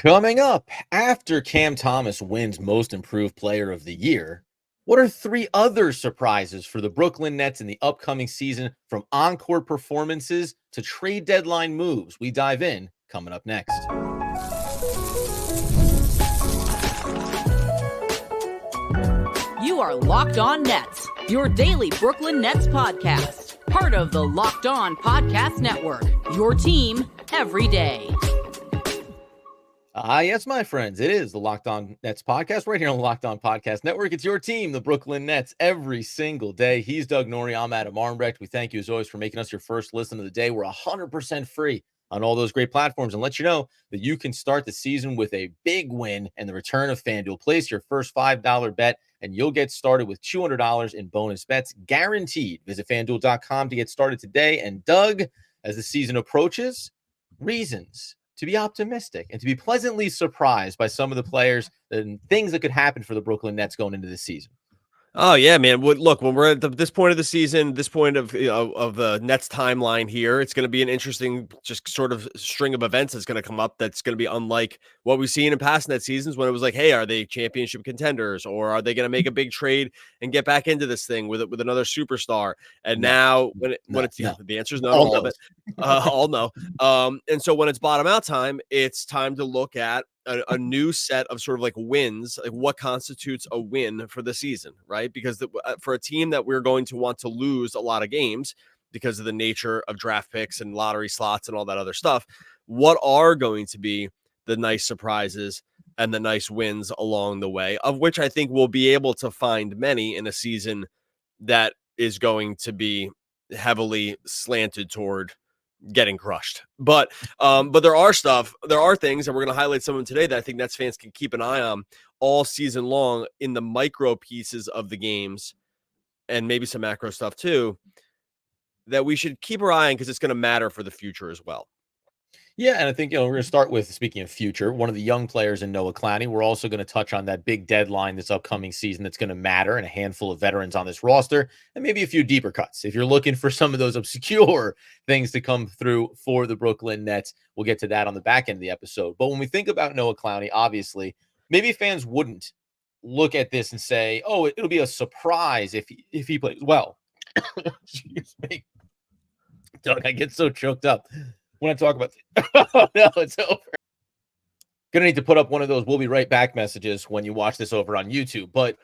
Coming up, after Cam Thomas wins Most Improved Player of the Year, what are three other surprises for the Brooklyn Nets in the upcoming season, from on-court performances to trade deadline moves? We dive in coming up next. You are Locked On Nets, your daily Brooklyn Nets podcast. Part of the Locked On Podcast Network, your team every day. Yes, my friends, it is the Locked On Nets podcast right here on the Locked On Podcast Network. It's your team, the Brooklyn Nets, every single day. He's Doug Norrie. I'm Adam Armbrecht. We thank you, as always, for making us your first listen of the day. We're 100% free on all those great platforms, and let you know that you can start the season with a big win and the return of FanDuel. Place your first $5 bet, and you'll get started with $200 in bonus bets, guaranteed. Visit FanDuel.com to get started today. And Doug, as the season approaches, reasons to be optimistic and to be pleasantly surprised by some of the players and things that could happen for the Brooklyn Nets going into this season. Oh yeah, man. Look, when we're at this point of the season, this point of the Nets timeline here, it's going to be an interesting, just sort of string of events that's going to come up. That's going to be unlike what we've seen in past Nets seasons, when it was like, hey, are they championship contenders, or are they going to make a big trade and get back into this thing with another superstar? And now, when it's the answer is no, all of it, all no. And so when it's bottom out time, it's time to look at a new set of sort of like wins, like what constitutes a win for the season, right? Because for a team that we're going to want to lose a lot of games because of the nature of draft picks and lottery slots and all that other stuff, what are going to be the nice surprises and the nice wins along the way, of which I think we'll be able to find many in a season that is going to be heavily slanted toward getting crushed. But there are things, and we're going to highlight some of them today, that I think Nets fans can keep an eye on all season long in the micro pieces of the games, and maybe some macro stuff too, that we should keep our eye on, because it's going to matter for the future as well. Yeah, and I think, we're going to start with, speaking of future, one of the young players in Noah Clowney. We're also going to touch on that big deadline this upcoming season that's going to matter, and a handful of veterans on this roster, and maybe a few deeper cuts. If you're looking for some of those obscure things to come through for the Brooklyn Nets, we'll get to that on the back end of the episode. But when we think about Noah Clowney, obviously, maybe fans wouldn't look at this and say, oh, it'll be a surprise if he plays well. Excuse me. Doug, I get so choked up when I talk about oh, no, it's over. Gonna need to put up one of those "we'll be right back" messages when you watch this over on YouTube. But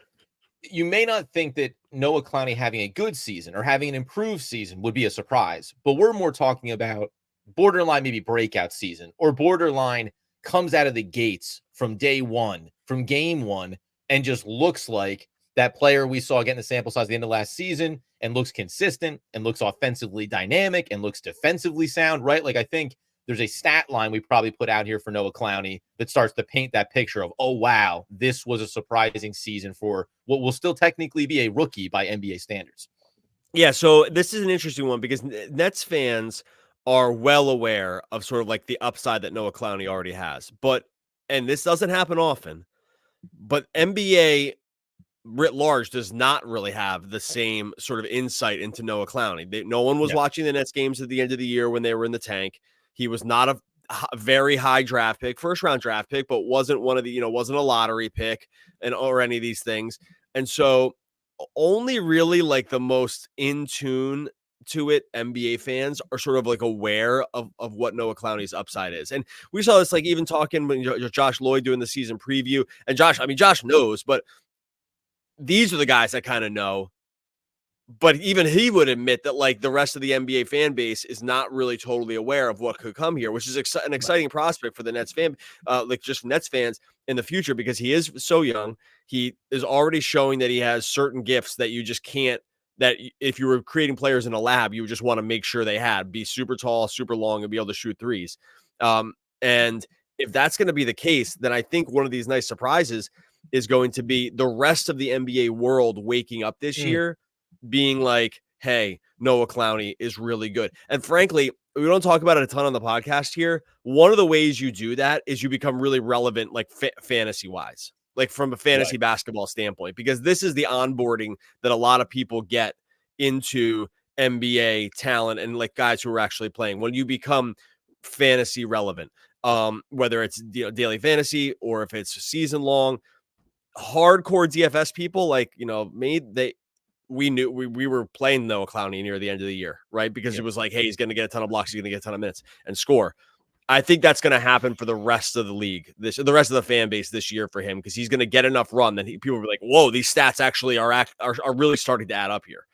you may not think that Noah Clowney having a good season or having an improved season would be a surprise, but we're more talking about borderline maybe breakout season, or borderline comes out of the gates from day one, from game one, and just looks like that player we saw getting the sample size at the end of last season, and looks consistent, and looks offensively dynamic, and looks defensively sound, right? Like, I think there's a stat line we probably put out here for Noah Clowney that starts to paint that picture of, oh, wow, this was a surprising season for what will still technically be a rookie by NBA standards. Yeah, so this is an interesting one, because Nets fans are well aware of sort of like the upside that Noah Clowney already has. And this doesn't happen often, but NBA writ large does not really have the same sort of insight into Noah Clowney. No one was watching the Nets games at the end of the year when they were in the tank. He was not a very high draft pick, first round draft pick, but wasn't one of the, wasn't a lottery pick or any of these things. And so only really like the most in tune to it NBA fans are sort of like aware of what Noah Clowney's upside is. And we saw this, like, even talking when Josh Lloyd doing the season preview, and Josh knows, but these are the guys that kind of know. But even he would admit that, like, the rest of the NBA fan base is not really totally aware of what could come here, which is an exciting prospect for the Nets fan, like just Nets fans in the future, because he is so young. He is already showing that he has certain gifts that you just can't, that if you were creating players in a lab, you would just want to make sure they had, be super tall, super long, and be able to shoot threes. And if that's going to be the case, then I think one of these nice surprises is going to be the rest of the NBA world waking up this year, being like, hey, Noah Clowney is really good. And frankly, we don't talk about it a ton on the podcast here. One of the ways you do that is you become really relevant, like fantasy wise, like from a fantasy basketball standpoint, because this is the onboarding that a lot of people get into NBA talent and like guys who are actually playing when you become fantasy relevant. whether it's daily fantasy or if it's season long. Hardcore DFS people, like, we knew we were playing Noah Clowney near the end of the year, right? Because it was like, hey, he's going to get a ton of blocks, he's going to get a ton of minutes and score. I think that's going to happen for the rest of the league, the rest of the fan base this year for him, because he's going to get enough run that people will be like, whoa, these stats actually are really starting to add up here.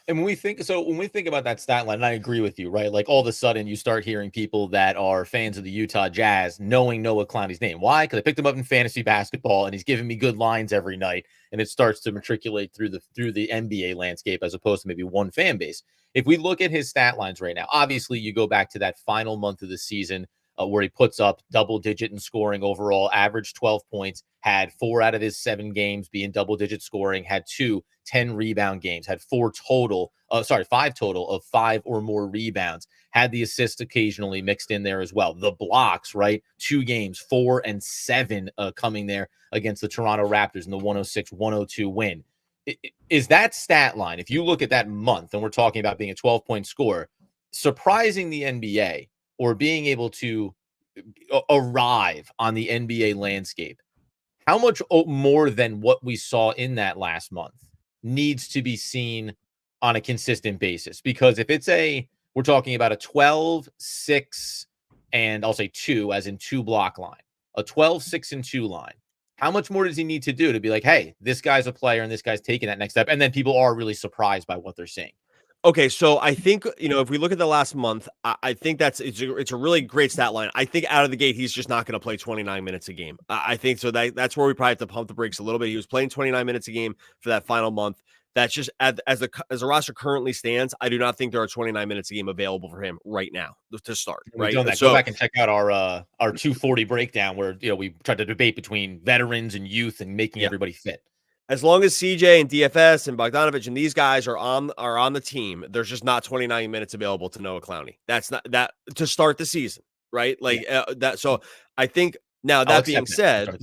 And when we think about that stat line, and I agree with you, right? Like all of a sudden you start hearing people that are fans of the Utah Jazz knowing Noah Clowney's name. Why? Because I picked him up in fantasy basketball and he's giving me good lines every night. And it starts to matriculate through the NBA landscape as opposed to maybe one fan base. If we look at his stat lines right now, obviously you go back to that final month of the season where he puts up double-digit in scoring overall, averaged 12 points, had 4 out of his 7 games being double-digit scoring, had 2 10-rebound games, had 5 total of 5 or more rebounds, had the assists occasionally mixed in there as well. The blocks, right? 2 games, 4 and 7 coming there against the Toronto Raptors in the 106-102 win. Is that stat line, if you look at that month, and we're talking about being a 12-point scorer, surprising the NBA, or being able to arrive on the NBA landscape, how much more than what we saw in that last month needs to be seen on a consistent basis? Because if we're talking about a 12, 6, and I'll say 2, as in 2 block line, a 12, 6, and 2 line, how much more does he need to do to be like, hey, this guy's a player and this guy's taking that next step? And then people are really surprised by what they're seeing. Okay, so I think, if we look at the last month, I think it's a really great stat line. I think out of the gate, he's just not going to play 29 minutes a game. I think so that's where we probably have to pump the brakes a little bit. He was playing 29 minutes a game for that final month. That's just as the roster currently stands, I do not think there are 29 minutes a game available for him right now to start. Right, so go back and check out our 240 breakdown where we tried to debate between veterans and youth and making everybody fit. As long as CJ and DFS and Bogdanovich and these guys are on the team, there's just not 29 minutes available to Noah Clowney. That's not that to start the season, right? Like that. So I think now that being said,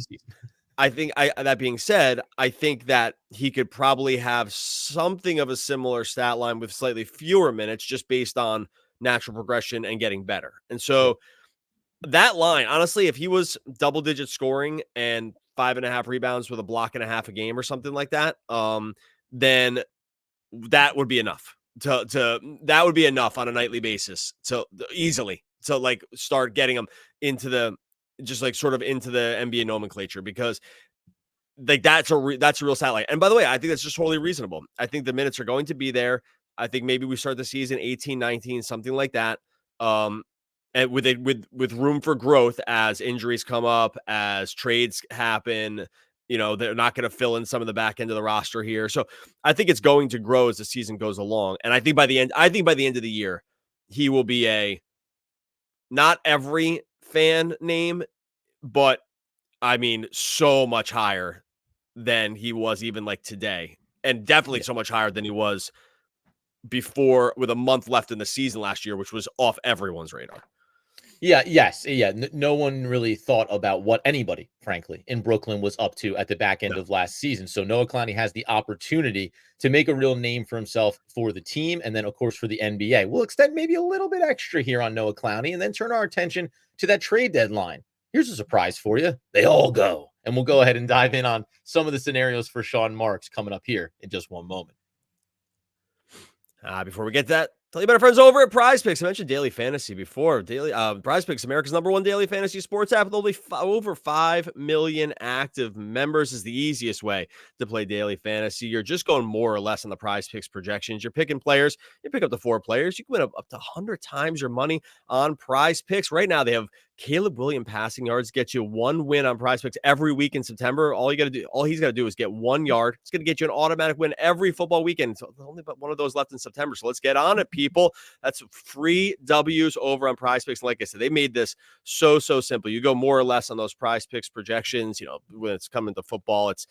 I think that he could probably have something of a similar stat line with slightly fewer minutes, just based on natural progression and getting better. And so that line, honestly, if he was double-digit scoring and 5.5 rebounds with a block and a half a game or something like that, then that would be enough that would be enough on a nightly basis to easily to like start getting him into the into the NBA nomenclature, because like that's a real stat line. And by the way, I think that's just totally reasonable. I think the minutes are going to be there. I think maybe we start the season 18, 19, something like that. And with room for growth as injuries come up, as trades happen, they're not going to fill in some of the back end of the roster here. So I think it's going to grow as the season goes along. And I think by the end of the year, he will be not every fan name, but I mean, so much higher than he was even like today. And definitely so much higher than he was before, with a month left in the season last year, which was off everyone's radar. No one really thought about what anybody, frankly, in Brooklyn was up to at the back end of last season. So Noah Clowney has the opportunity to make a real name for himself for the team, and then, of course, for the NBA. We'll extend maybe a little bit extra here on Noah Clowney and then turn our attention to that trade deadline. Here's a surprise for you. They all go. And we'll go ahead and dive in on some of the scenarios for Sean Marks coming up here in just one moment. Before we get to that, tell you about our friends over at Prize Picks. I mentioned daily fantasy before. Prize Picks, America's #1 daily fantasy sports app with only over 5 million active members, is the easiest way to play daily fantasy. You're just going more or less on the Prize Picks projections. You're picking players. You pick up to 4 players. You can win up to 100 times your money on Prize Picks. Right now, they have Caleb Williams passing yards, get you 1 win on Prize Picks every week in September. All he's got to do is get 1 yard. It's going to get you an automatic win every football weekend. So only but one of those left in September. So let's get on it, people. That's free W's over on Prize Picks. Like I said, they made this so simple. You go more or less on those Prize Picks projections. When it's coming to football, it's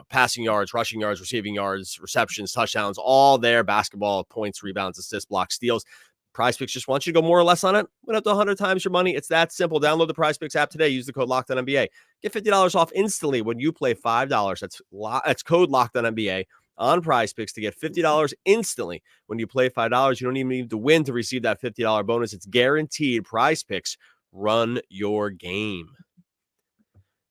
passing yards, rushing yards, receiving yards, receptions, touchdowns, all there. Basketball, points, rebounds, assists, blocks, steals. Prize Picks just wants you to go more or less on it. Win up to 100 times your money. It's that simple. Download the Prize Picks app today. Use the code LOCKEDONNBA. Get $50 off instantly when you play $5. That's code LOCKEDONNBA on Prize Picks to get $50 instantly when you play $5. You don't even need to win to receive that $50 bonus. It's guaranteed. Prize Picks, Run your game.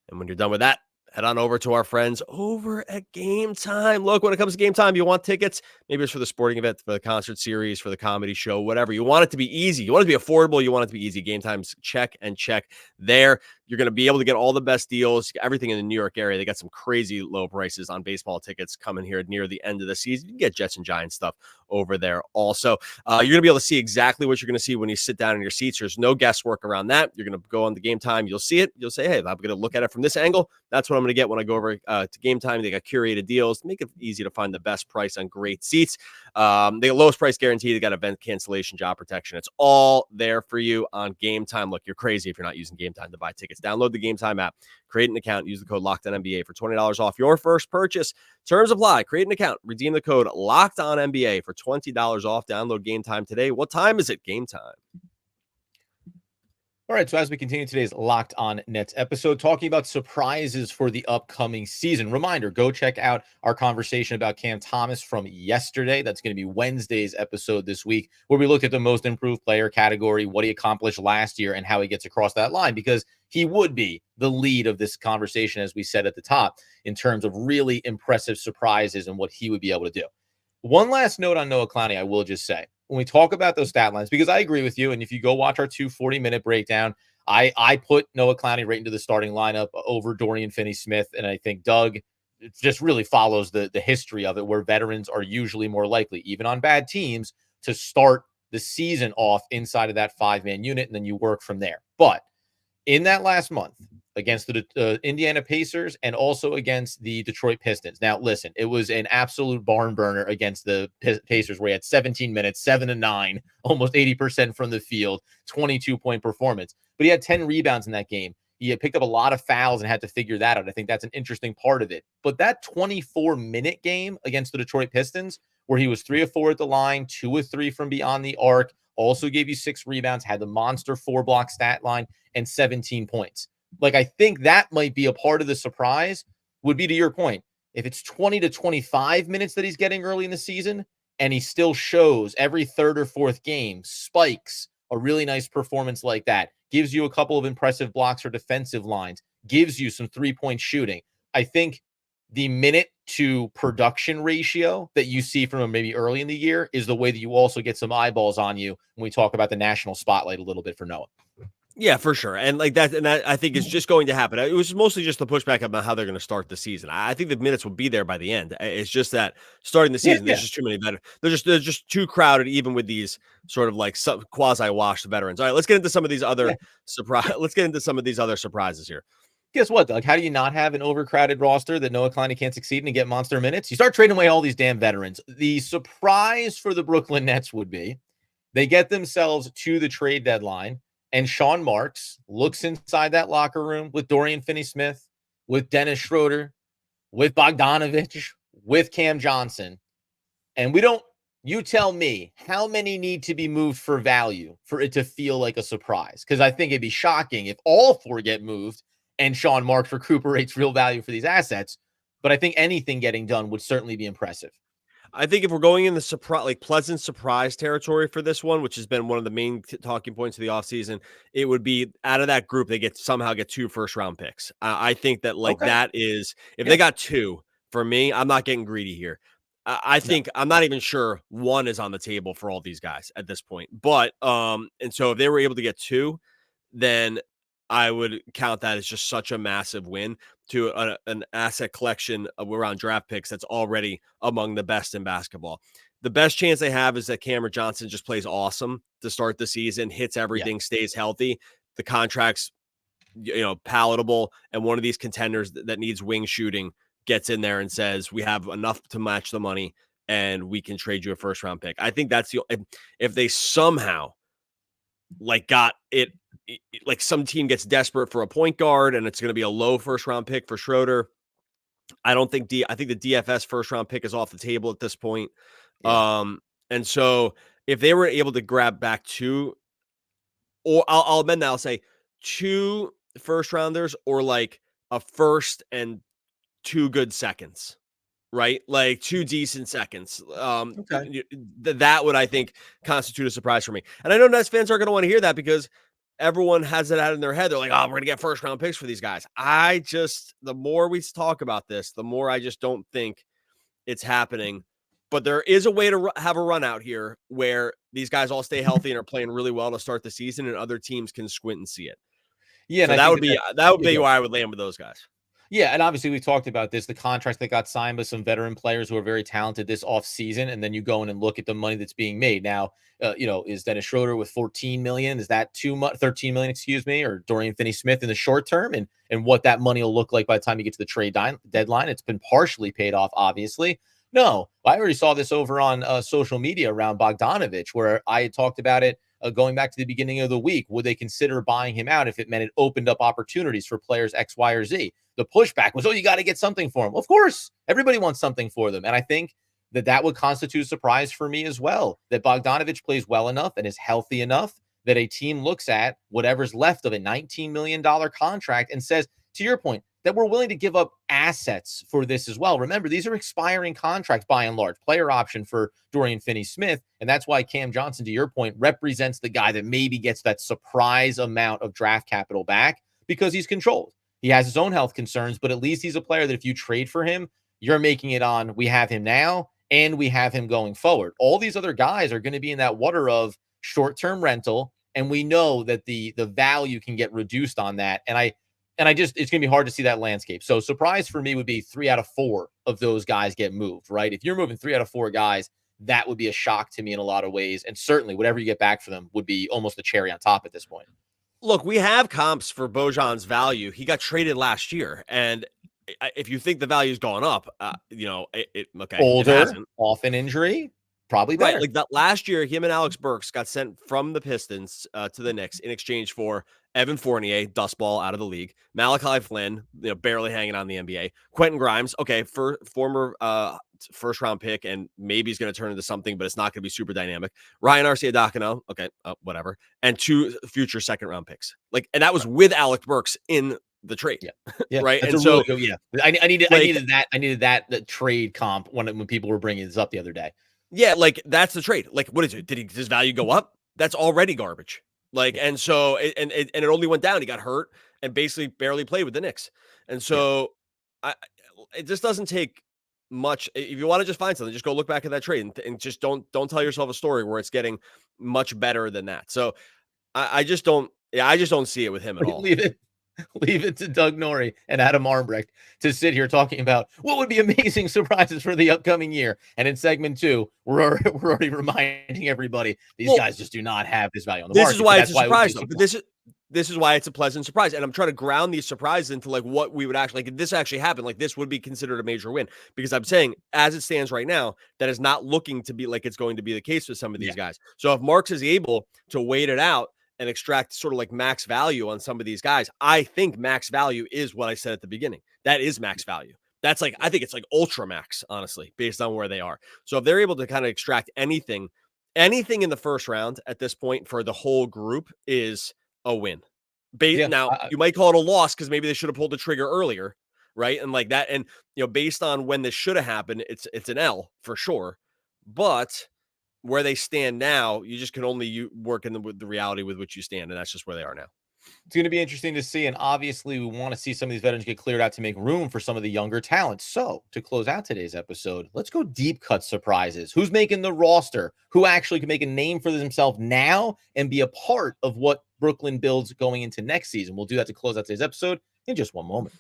And when you're done with that, head on over to our friends over at Gametime. Look, when it comes to Gametime, you want tickets. Maybe it's for the sporting event, for the concert series, for the comedy show, whatever. You want it to be easy. You want it to be affordable. You want it to be easy. Gametime's check and check there. You're going to be able to get all the best deals, everything in the New York area. They got some crazy low prices on baseball tickets coming here near the end of the season. You can get Jets and Giants stuff over there also. You're going to be able to see exactly what you're going to see when you sit down in your seats. There's no guesswork around that. You're going to go on the Gametime. You'll see it. You'll say, hey, I'm going to look at it from this angle. That's what I'm going to get when I go over to Gametime. They got curated deals. Make it easy to find the best price on great seats. They got lowest price guarantee. They got event cancellation, job protection. It's all there for you on Gametime. Look, you're crazy if you're not using Gametime to buy tickets. Download the Gametime app, create an account, use the code LOCKEDONNBA for $20 off your first purchase. Terms apply. Create an account, redeem the code LOCKEDONNBA for $20 off. Download Gametime today. What time is it? Gametime. All right, so as we continue today's Locked On Nets episode, talking about surprises for the upcoming season. Reminder, go check out our conversation about Cam Thomas from yesterday. That's going to be Wednesday's episode this week, where we looked at the most improved player category, what he accomplished last year, and how he gets across that line, because he would be the lead of this conversation, as we said at the top, in terms of really impressive surprises and what he would be able to do. One last note on Noah Clowney, I will just say, when we talk about those stat lines, because I agree with you, and if you go watch our 40-minute breakdown, I put Noah Clowney right into the starting lineup over Dorian Finney-Smith, and I think Doug just really follows the history of it, where veterans are usually more likely, even on bad teams, to start the season off inside of that five-man unit, and then you work from there. But in that last month, against the Indiana Pacers and also against the Detroit Pistons. Now, listen, it was an absolute barn burner against the Pacers, where he had 17 minutes, 7-9, almost 80% from the field, 22-point performance. But he had 10 rebounds in that game. He had picked up a lot of fouls and had to figure that out. I think that's an interesting part of it. But that 24-minute game against the Detroit Pistons, where he was 3 of 4 at the line, 2 of 3 from beyond the arc, also gave you 6 rebounds, had the monster 4-block stat line, and 17 points. Like, I think that might be a part of the surprise, would be, to your point, if it's 20 to 25 minutes that he's getting early in the season, and he still shows every third or fourth game, spikes, a really nice performance like that, gives you a couple of impressive blocks or defensive lines, gives you some three-point shooting. I think the minute to production ratio that you see from him maybe early in the year is the way that you also get some eyeballs on you when we talk about the national spotlight a little bit for Noah. Yeah, for sure. And like that, and that I think is just going to happen. It was mostly just the pushback about how they're going to start the season. I think the minutes will be there by the end. It's just that starting the season, there's just too many better. They're just too crowded, even with these sort of like quasi-washed veterans. All right, let's get into some of these other Let's get into some of these other surprises here. Guess what, Doug? How do you not have an overcrowded roster that Noah Clowney can't succeed and get monster minutes? You start trading away all these damn veterans. The surprise for the Brooklyn Nets would be they get themselves to the trade deadline, and Sean Marks looks inside that locker room with Dorian Finney-Smith, with Dennis Schroeder, with Bogdanovich, with Cam Johnson. And you tell me how many need to be moved for value for it to feel like a surprise? Because I think it'd be shocking if all 4 get moved and Sean Marks recuperates real value for these assets. But I think anything getting done would certainly be impressive. I think if we're going in the pleasant surprise territory for this one, which has been one of the main talking points of the offseason, it would be out of that group, they somehow get 2 first-round picks. I think that that is, if they got 2, for me, I'm not getting greedy here. I think I'm not even sure 1 is on the table for all these guys at this point. But and so if they were able to get 2, then I would count that as just such a massive win to an asset collection around draft picks that's already among the best in basketball. The best chance they have is that Cameron Johnson just plays awesome to start the season, hits everything, stays healthy. The contract's, palatable, and one of these contenders that needs wing shooting gets in there and says, we have enough to match the money and we can trade you a first round pick. I think that's if they somehow got it, like some team gets desperate for a point guard and it's going to be a low first round pick for Schroeder. I think the DFS first round pick is off the table at this point. Yeah. And so if they were able to grab back 2, or I'll amend that, I'll say 2 first rounders, or like a first and 2 good seconds, right? Like 2 decent seconds. That would, I think, constitute a surprise for me. And I know Nets fans aren't going to want to hear that, because everyone has it out in their head. They're like, oh, we're going to get first round picks for these guys. The more we talk about this, the more I just don't think it's happening. But there is a way to have a run out here where these guys all stay healthy and are playing really well to start the season, and other teams can squint and see it. Yeah, so that would be where I would land with those guys. Yeah, and obviously we talked about this, the contracts that got signed by some veteran players who are very talented this offseason, and then you go in and look at the money that's being made. Now, is Dennis Schroeder with 14 million? Is that too much? 13 million, excuse me, or Dorian Finney-Smith in the short term, and what that money will look like by the time you get to the trade deadline. It's been partially paid off, obviously. No, I already saw this over on social media around Bogdanovich, where I had talked about it going back to the beginning of the week. Would they consider buying him out if it meant it opened up opportunities for players X, Y, or Z? The pushback was, oh, you got to get something for him. Of course, everybody wants something for them. And I think that would constitute a surprise for me as well, that Bogdanovich plays well enough and is healthy enough that a team looks at whatever's left of a $19 million contract and says, to your point, that we're willing to give up assets for this as well. Remember, these are expiring contracts by and large, player option for Dorian Finney-Smith. And that's why Cam Johnson, to your point, represents the guy that maybe gets that surprise amount of draft capital back because he's controlled. He has his own health concerns, but at least he's a player that if you trade for him, you're making it on, we have him now and we have him going forward. All these other guys are going to be in that water of short-term rental, and we know that the value can get reduced on that. And it's going to be hard to see that landscape. So surprise for me would be 3 out of 4 of those guys get moved, right? If you're moving 3 out of 4 guys, that would be a shock to me in a lot of ways. And certainly whatever you get back for them would be almost a cherry on top at this point. Look, we have comps for Bojan's value. He got traded last year. And if you think the value's gone up, okay. Older, often injury, probably better. Right, like that last year, him and Alex Burks got sent from the Pistons to the Knicks in exchange for Evan Fournier, dustball out of the league, Malachi Flynn, barely hanging on the NBA, Quentin Grimes, okay, former first-round pick, and maybe he's going to turn into something, but it's not going to be super dynamic. Ryan Arcidiacono, okay, whatever, and 2 future second-round picks. And that was with Alex Burks in the trade. Yeah. Right. And so, I needed that trade comp when people were bringing this up the other day. Yeah, that's the trade. What is it? Did his value go up? That's already garbage. And so it only went down. He got hurt and basically barely played with the Knicks. And so it just doesn't take much. If you want to just find something, just go look back at that trade and just don't tell yourself a story where it's getting much better than that. So I just don't see it with him at all. Leave it to Doug Norrie and Adam Armbrecht to sit here talking about what would be amazing surprises for the upcoming year. And in segment 2, we're already reminding everybody these guys just do not have this value on the market. This is why it's a surprise. This is why it's a pleasant surprise. And I'm trying to ground these surprises into what we would actually, if this actually happened, this would be considered a major win. Because I'm saying, as it stands right now, that is not looking to be like it's going to be the case with some of these guys. So if Marks is able to wait it out and extract sort of max value on some of these guys, I think max value is what I said at the beginning. That is max value. That's I think it's ultra max, honestly, based on where they are. So if they're able to kind of extract anything in the first round at this point for the whole group is a win. Now, you might call it a loss because maybe they should have pulled the trigger earlier, right? And that, and based on when this should have happened, it's an L for sure. But where they stand now, you just can only work in the reality with which you stand, and that's just where they are now. It's going to be interesting to see, and obviously we want to see some of these veterans get cleared out to make room for some of the younger talents. So to close out today's episode, let's go deep cut surprises. Who's making the roster? Who actually can make a name for themselves now and be a part of what Brooklyn builds going into next season? We'll do that to close out today's episode in just one moment.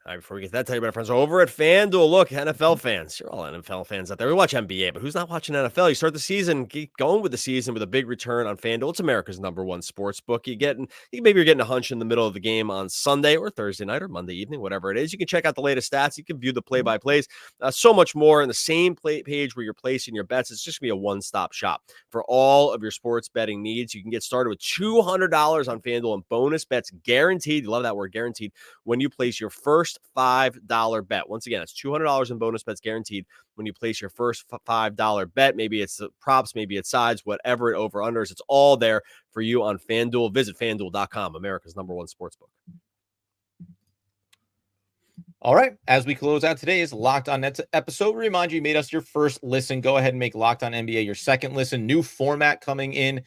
All right, before we get to that, tell you about our friends over at FanDuel. Look, NFL fans, you're all NFL fans out there. We watch NBA, but who's not watching NFL? You start the season, keep going with the season with a big return on FanDuel. It's America's #1 sports book. Maybe you're getting a hunch in the middle of the game on Sunday or Thursday night or Monday evening, whatever it is. You can check out the latest stats. You can view the play-by-plays, so much more on the same page where you're placing your bets. It's just going to be a one-stop shop for all of your sports betting needs. You can get started with $200 on FanDuel and bonus bets guaranteed. You love that word, guaranteed, when you place your first $5 bet. Once again, it's $200 in bonus bets guaranteed when you place your first $5 bet. Maybe it's the props, maybe it's sides, whatever it over-unders. It's all there for you on FanDuel. Visit FanDuel.com, America's #1 sportsbook. All right. As we close out today's Locked On Nets episode, we remind you made us your first listen. Go ahead and make Locked On NBA your second listen. New format coming in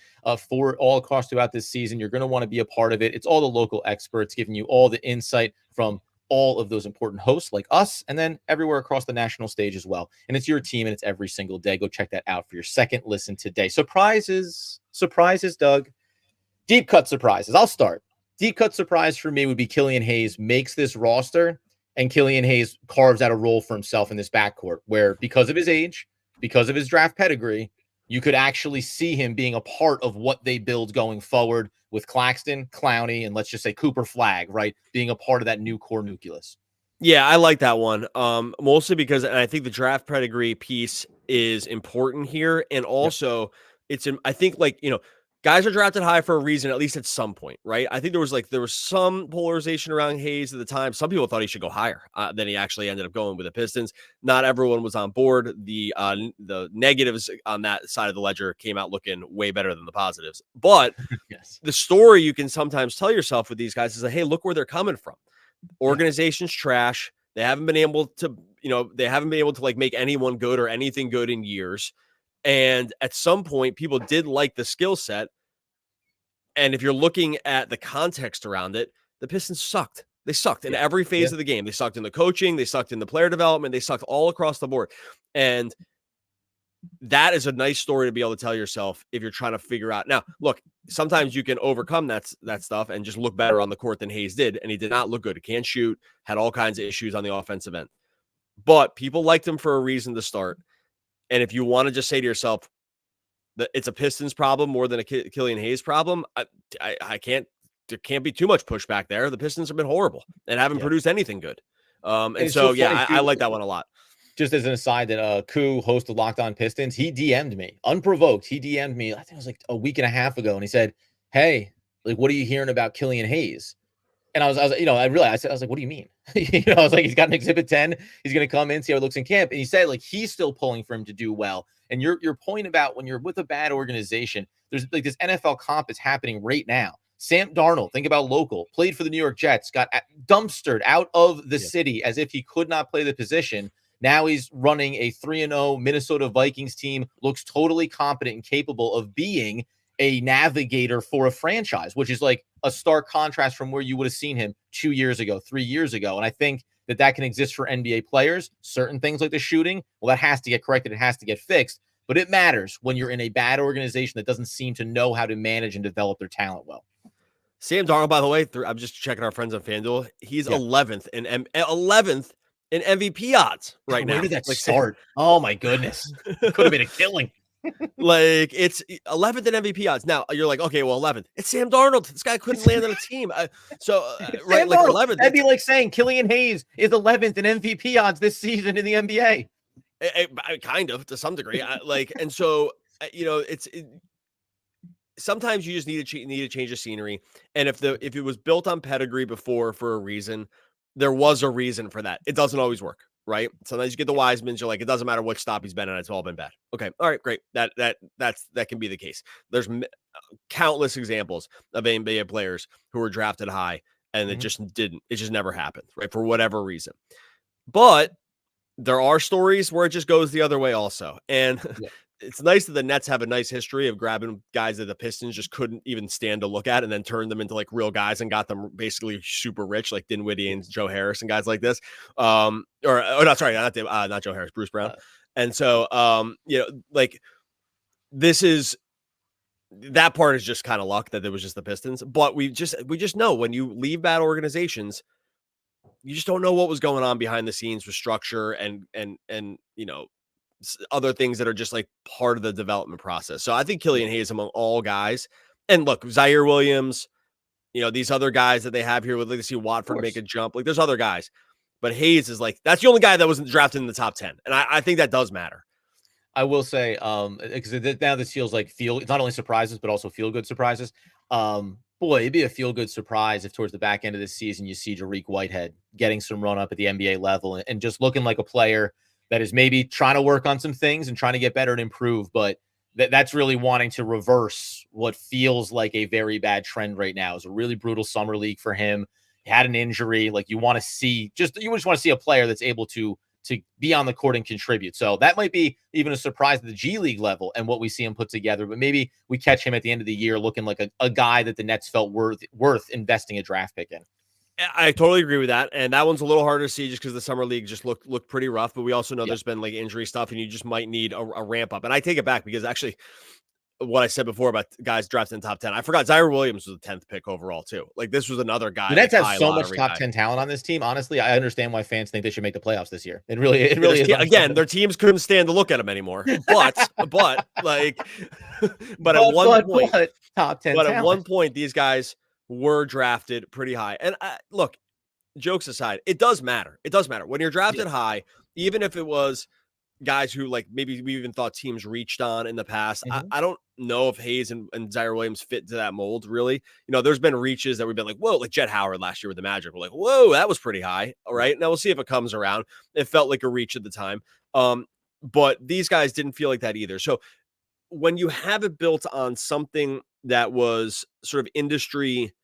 for all across throughout this season. You're going to want to be a part of it. It's all the local experts giving you all the insight from all of those important hosts like us, and then everywhere across the national stage as well. And it's your team, and it's every single day. Go check that out for your second listen today. Surprises, Doug. Deep cut surprises. I'll start. Deep cut surprise for me would be Killian Hayes makes this roster, and Killian Hayes carves out a role for himself in this backcourt where, because of his age, because of his draft pedigree, you could actually see him being a part of what they build going forward with Claxton, Clowney, and let's just say Cooper Flagg, right? Being a part of that new core nucleus. Yeah, I like that one. Mostly because, and I think the draft pedigree piece is important here. And also I think guys are drafted high for a reason, at least at some point, right? I think there was some polarization around Hayes at the time. Some people thought he should go higher than he actually ended up going with the Pistons. Not everyone was on board. The negatives on that side of the ledger came out looking way better than the positives. But the story you can sometimes tell yourself with these guys is that, hey, look where they're coming from. Organization's trash. They haven't been able to, like make anyone good or anything good in years. And at some point, people did like the skill set. And if you're looking at the context around it, the Pistons sucked. They sucked in every phase of the game. They sucked in the coaching. They sucked in the player development. They sucked all across the board. And that is a nice story to be able to tell yourself if you're trying to figure out. Now, look, sometimes you can overcome that stuff and just look better on the court than Hayes did. And he did not look good. He can't shoot, had all kinds of issues on the offensive end. But people liked him for a reason to start. And if you want to just say to yourself that it's a Pistons problem more than a Killian Hayes problem, I can't. There can't be too much pushback there. The Pistons have been horrible and haven't produced anything good. And so I like that one a lot. Just as an aside, that Koo, host of Locked On Pistons, he DM'd me unprovoked. He DM'd me, I think it was like a week and a half ago, and he said, "Hey, like, what are you hearing about Killian Hayes?" And I was like, I was like, "What do you mean?" I was like, "He's got an Exhibit 10. He's going to come in, see how it looks in camp." And he said, like, he's still pulling for him to do well. And your point about when you're with a bad organization, there's like this NFL comp is happening right now. Sam Darnold, think about local, played for the New York Jets, got dumpstered out of the city as if he could not play the position. Now he's running a 3-0 Minnesota Vikings team, looks totally competent and capable of being a navigator for a franchise, which is like a stark contrast from where you would have seen him 2 years ago, 3 years ago. And I think that can exist for NBA players. Certain things like the shooting, well, that has to get corrected. It has to get fixed. But it matters when you're in a bad organization that doesn't seem to know how to manage and develop their talent well. Sam Darnold, by the way, I'm just checking our friends on FanDuel. He's 11th in MVP odds right now. Where did that start? Oh my goodness. Could have been a killing. Like, it's 11th in MVP odds. Now you're like, okay, well, 11th. It's Sam Darnold. This guy couldn't land on a team. Right, like 11th. That'd be like saying Killian Hayes is 11th in MVP odds this season in the NBA. Kind of, to some degree. And so sometimes you just need to change the scenery. And if it was built on pedigree before for a reason, there was a reason for that. It doesn't always work, right? Sometimes you get the Wisemans. You're like, it doesn't matter which stop he's been in. It's all been bad. Okay, all right, great. That can be the case. There's countless examples of NBA players who were drafted high and it just never happened, right? For whatever reason. But there are stories where it just goes the other way also. And it's nice that the Nets have a nice history of grabbing guys that the Pistons just couldn't even stand to look at and then turned them into like real guys and got them basically super rich, like Dinwiddie and Joe Harris and guys like this. Not Joe Harris, Bruce Brown. And so, that part is just kind of luck that it was just the Pistons. But we just know when you leave bad organizations, you just don't know what was going on behind the scenes with structure and other things that are just like part of the development process. So I think Killian Hayes among all guys, and look, Ziaire Williams, these other guys that they have here, would like to see Watford make a jump. Like, there's other guys, but Hayes is like, that's the only guy that wasn't drafted in the top 10. And I think that does matter. I will say, because now this feels like it's not only surprises, but also feel good surprises. Boy, it'd be a feel-good surprise if towards the back end of this season you see Jariq Whitehead getting some run up at the NBA level and just looking like a player that is maybe trying to work on some things and trying to get better and improve, but that's really wanting to reverse what feels like a very bad trend right now. It's a really brutal summer league for him. had an injury. Like you just want to see a player that's able to be on the court and contribute. So that might be even a surprise at the G League level and what we see him put together. But maybe we catch him at the end of the year looking like a guy that the Nets felt worth investing a draft pick in. I totally agree with that. And that one's a little harder to see just because the summer league just looked pretty rough. But we also know there's been like injury stuff and you just might need a ramp up. And I take it back because actually what I said before about guys drafted in top 10, I forgot Ziaire Williams was the 10th pick overall too. Like this was another guy. The Nets have so much top 10 talent on this team. Honestly, I understand why fans think they should make the playoffs this year. It really is. Again, their teams couldn't stand to look at them anymore. But at one point, these guys were drafted pretty high. And look, jokes aside, it does matter. It does matter when you're drafted high, even if it was guys who like maybe we even thought teams reached on in the past. I don't know if Hayes and Ziaire Williams fit to that mold, really. You know, there's been reaches that we've been like, whoa, like Jet Howard last year with the Magic. We're like, whoa, that was pretty high. All right. Now we'll see if it comes around. It felt like a reach at the time. But these guys didn't feel like that either. So when you have it built on something that was sort of industry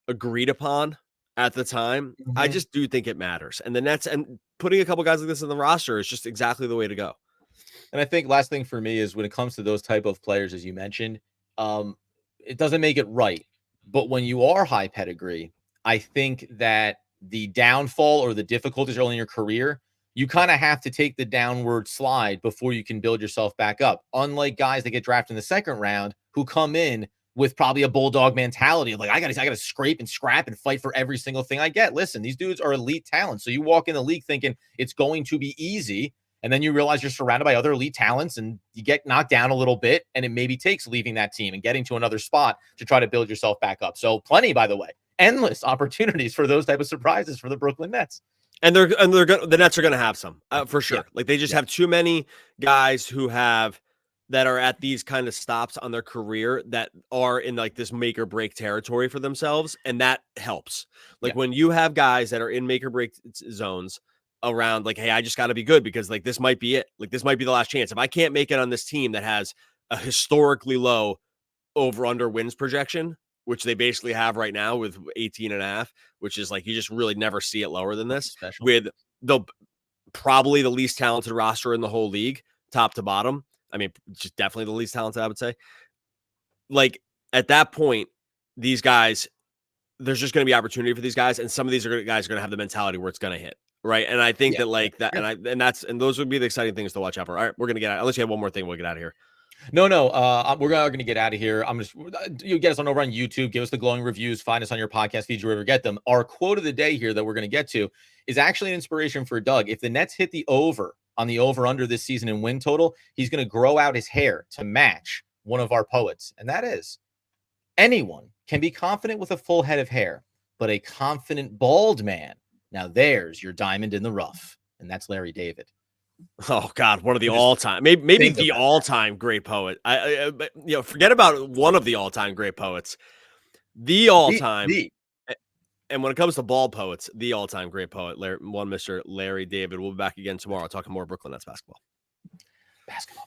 agreed upon at the time, I just do think it matters. And the Nets and putting a couple guys like this in the roster is just exactly the way to go. And I think last thing for me is when it comes to those type of players, as you mentioned, it doesn't make it right. But when you are high pedigree, I think that the downfall or the difficulties early in your career, you kind of have to take the downward slide before you can build yourself back up. Unlike guys that get drafted in the second round who come in with probably a bulldog mentality of like, I gotta scrape and scrap and fight for every single thing I get. Listen, these dudes are elite talents. So you walk in the league thinking it's going to be easy. And then you realize you're surrounded by other elite talents and you get knocked down a little bit. And it maybe takes leaving that team and getting to another spot to try to build yourself back up. So plenty, by the way, endless opportunities for those type of surprises for the Brooklyn Nets. And the Nets are going to have some for sure. Yeah. Like they just have too many guys that are at these kind of stops on their career that are in like this make or break territory for themselves. And that helps. Like when you have guys that are in make or break zones around like, hey, I just got to be good because like, this might be it. Like this might be the last chance. If I can't make it on this team that has a historically low over under wins projection, which they basically have right now with 18.5, which is like, you just really never see it lower than this with probably the least talented roster in the whole league, top to bottom. I mean, just definitely the least talented, I would say. Like at that point, these guys, there's just going to be opportunity for these guys. And some of these guys are going to have the mentality where it's going to hit. Right. And I think that like that, and those would be the exciting things to watch out for. All right, we're going to get out. Unless you have one more thing, we'll get out of here. No, we're going to get out of here. You get us on over on YouTube, give us the glowing reviews, find us on your podcast feed, you ever get them. Our quote of the day here that we're going to get to is actually an inspiration for Doug. If the Nets hit the over on the over under this season in win total, he's going to grow out his hair to match one of our poets. And that is, anyone can be confident with a full head of hair, but a confident bald man, now there's your diamond in the rough. And that's Larry David. Oh God, one of the all-time, maybe the all-time great poet. But, forget about one of the all-time great poets. The all-time, and when it comes to bald poets, the all-time great poet, Mr. Larry David. We'll be back again tomorrow talking more Brooklyn Nets basketball. Basketball.